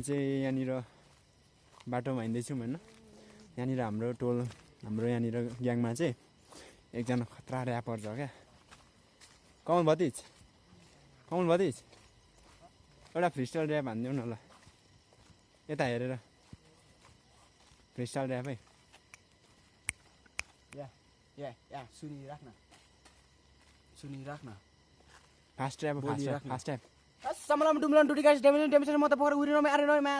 चाहिँ यहाँनिर बाटोमा हिँड्दैछौँ होइन। यहाँनिर हाम्रो यहाँनिर ग्याङमा चाहिँ एकजना खतरा ऱ्यापर छ क्या। कमल भतिज एउटा फ्रिस्टाइल ऱ्याप हानिदेऊ न ल, यता हेरेर फ्रिस्टाइल ऱ्याप है। या सुनिराख्न फास्ट ऱ्याप फास्ट ऱ्याप। समलम डुमलन डुडी गाइस डेमिसन म त परे उरिन मै अरे मै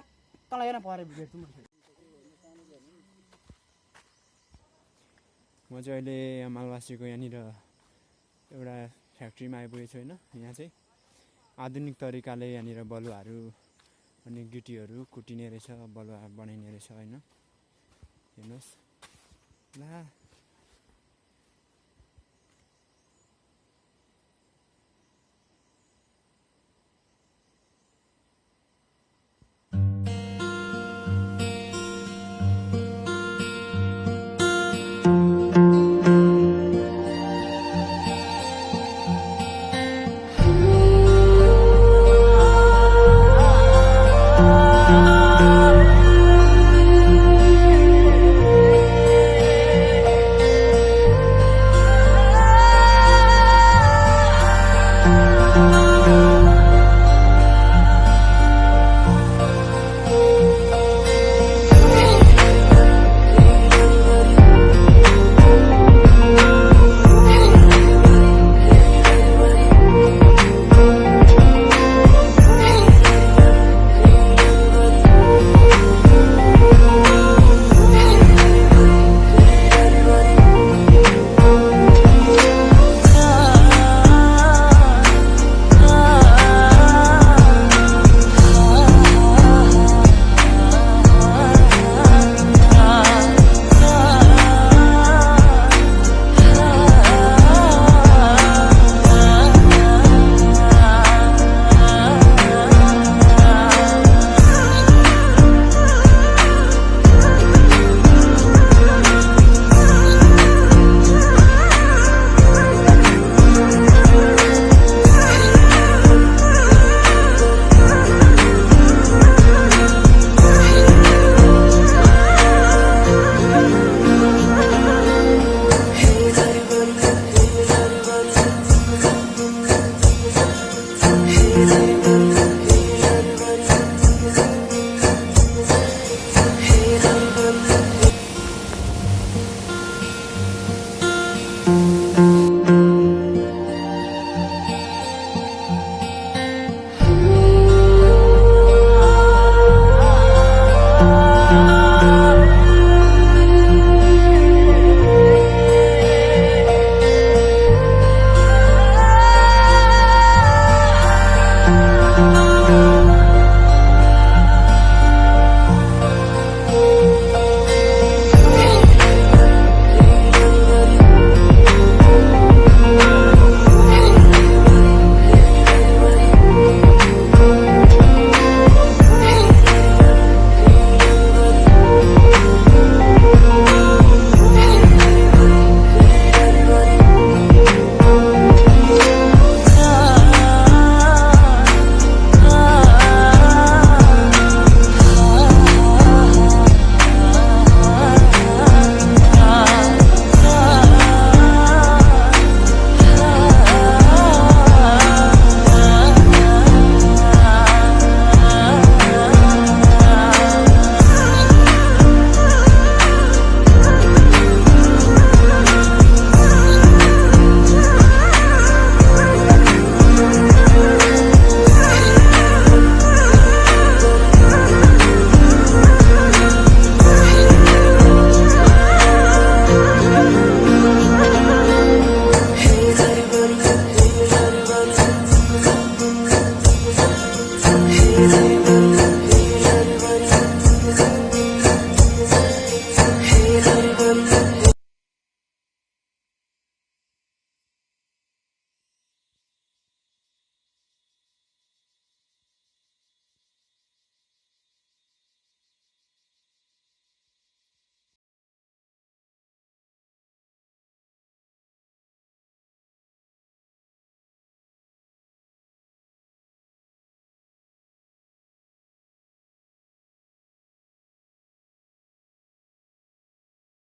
तँलाई हेर्न परे भेट्छु म। म चाहिँ अहिले मालवासीको यहाँनिर एउटा फ्याक्ट्रीमा आइपुगेको छु होइन। यहाँ चाहिँ आधुनिक तरिकाले यहाँनिर बलुवाहरू अनि गिटीहरू कुटिने रहेछ, बलुवा बनाइने रहेछ होइन। हेर्नुहोस् ला